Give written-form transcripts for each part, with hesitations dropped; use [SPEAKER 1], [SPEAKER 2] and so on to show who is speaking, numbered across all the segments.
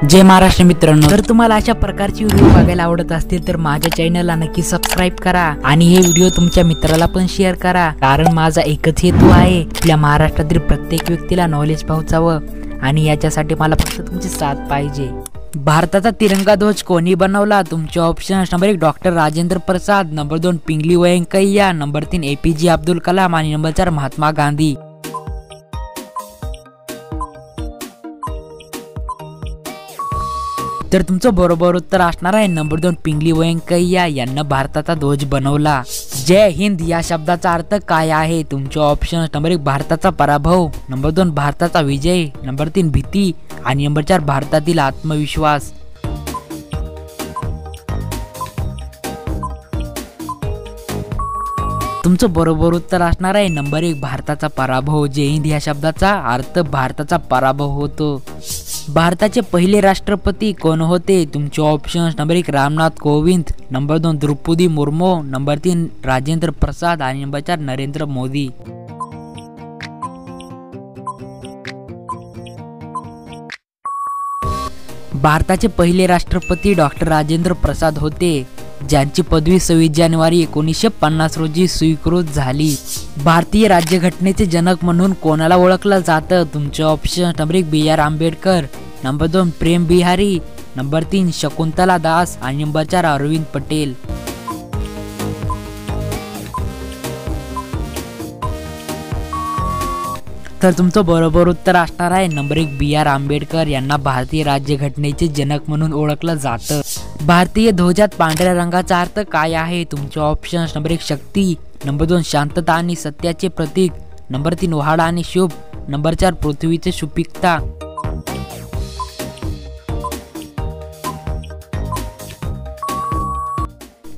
[SPEAKER 1] जय महाराष्ट्र मित्रांनो, जर तुम्हाला अशा प्रकारची व्हिडिओ बघायला आवडत असतील तर माझ्या चॅनलला नक्की सबस्क्राइब करा आणि हे व्हिडिओ तुमच्या मित्राला पण शेअर करा, कारण माझा एकच हेतू आहे आपल्या महाराष्ट्रातील प्रत्येक व्यक्तीला नॉलेज पोहोचावं आणि याच्यासाठी मला फक्त तुमची साथ पाहिजे। भारताचा तिरंगा ध्वज कोणी बनवला? तुमचे option number 1 doctor Rajendra Prasad, number 2 पिंगली व्यंकय्या, नंबर 3 APJ अब्दुल कलाम आणि नंबर 4 महात्मा गांधी। तर तुमचं बरोबर उत्तर असणार आहे नंबर 2 पिंगली व्यंकय्या यांना भारताचा ध्वज बनवला। जय हिंद या शब्दाचा अर्थ काय आहे? तुमचे ऑप्शन नंबर 1 भारताचा पराभव, नंबर 2 भारताचा विजय, नंबर 3 भीती आणि नंबर 4 भारतातील आत्मविश्वास। तुमचं बरोबर उत्तर असणार आहे नंबर 1 भारताचा पराभव। जय हिंद या शब्दाचा अर्थ भारताचा पराभव होतो। भारताचे पहिले राष्ट्रपती कोण होते? तुमचे option number 1 Ramnath Kovind, number 2 Draupadi Murmu, number 3 Rajendra Prasad आणि नंबर 4 नरेंद्र मोदी। भारताचे पहिले राष्ट्रपती डॉक्टर राजेंद्र प्रसाद होते, ज्यांची पदवी 26 जानेवारी 1950 रोजी स्वीकृत झाली। भारतीय राज्यघटनेचे जनक म्हणून कोणाला ओळखलं जातं? तुमचे option number 1 BR Ambedkar, number 2 प्रेम बिहारी, नंबर 3 शकुंतला दास आणि नंबर 4 अरविंद पटेल। तर तुमचं बरोबर उत्तर असणार आहे नंबर 1 BR आंबेडकर यांना भारतीय राज्यघटनेचे जनक म्हणून ओळखलं जातं। भारतीय ध्वजात पांढऱ्या रंगाचा अर्थ काय आहे? तुमचे ऑप्शन नंबर 1 शक्ती, नंबर 2 शांतता आणि सत्याचे प्रतीक, नंबर 3 उहाड आणि शुभ, नंबर 4 पृथ्वीची सुपीकता।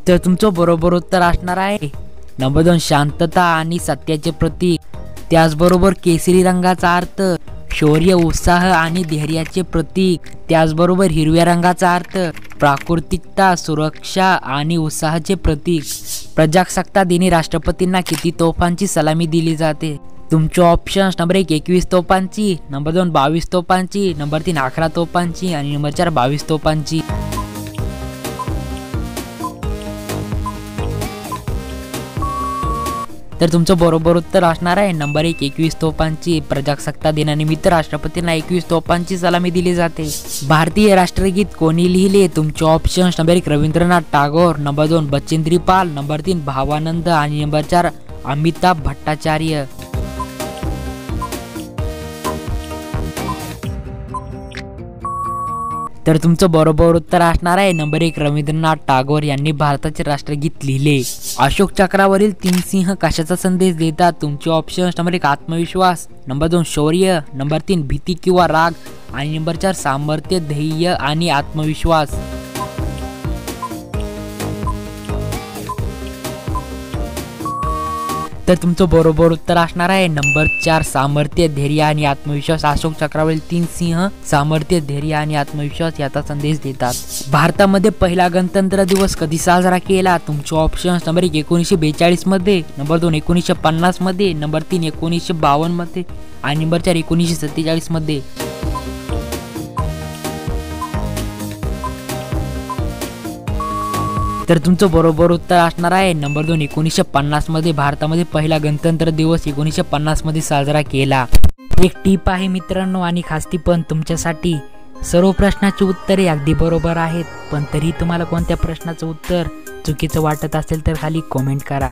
[SPEAKER 1] तर तुमचं बरोबर उत्तर असणार आहे नंबर 2 शांतता आणि सत्याचे प्रतीक। त्याचबरोबर केसरी रंगाचा अर्थ शौर्य, उत्साह आणि धैर्याचे प्रतीक। त्याचबरोबर हिरव्या रंगाचा अर्थ प्राकृतिकता, सुरक्षा आणि उत्साहाचे प्रतीक। प्रजासत्ताक दिनी राष्ट्रपतींना किती तोफांची सलामी दिली जाते? तुमचे ऑप्शन नंबर 1 21 तोफांची, नंबर 2 22 तोफांची, नंबर 3 11 तोफांची आणि नंबर 4 22 तोफांची। तर तुमचं बरोबर उत्तर असणार आहे नंबर 1 21 तोफांची। प्रजासत्ताक दिनानिमित्त राष्ट्रपतींना 21 तोफांची सलामी दिली जाते। भारतीय राष्ट्रगीत कोणी लिहिले? तुमचे option number 1 Rabindranath Tagore, number 2 Bachendri Pal, number 3 Bhavanand आणि नंबर 4 अमिताभ भट्टाचार्य। तर तुमचं बरोबर उत्तर असणार आहे नंबर 1 रवींद्रनाथ टागोर यांनी भारताचे राष्ट्रगीत लिहिले। अशोक चक्रावरील 3 सिंह कशाचा संदेश देतात? तुमचे ऑप्शन नंबर 1 आत्मविश्वास, नंबर 2 शौर्य, नंबर 3 भीती किंवा राग आणि नंबर 4 सामर्थ्य, धैर्य आणि आत्मविश्वास। तर तुमचं बरोबर उत्तर असणार आहे नंबर 4 सामर्थ्य, धैर्य आणि आत्मविश्वास। अशोक चक्रावरील 3 सिंह सामर्थ्य, धैर्य आणि आत्मविश्वास याचा संदेश देतात। भारतामध्ये पहिला गणतंत्र दिवस कधी साजरा केला? तुमचे ऑप्शन नंबर 1 1942 मध्ये, नंबर 2 1950 मध्ये, नंबर 3 1952 मध्ये आणि नंबर 4 1947 मध्ये। तर तुमचं बरोबर उत्तर असणार आहे नंबर 2 1950 मध्ये भारतामध्ये पहिला गणतंत्र दिवस 1950 मध्ये साजरा केला। एक टीप आहे मित्रांनो आणि खास टीप पण तुमच्यासाठी, सर्व प्रश्नाची उत्तरे अगदी बरोबर आहेत, पण तरी तुम्हाला कोणत्या प्रश्नाचं उत्तर चुकीचं वाटत असेल तर खाली कमेंट करा।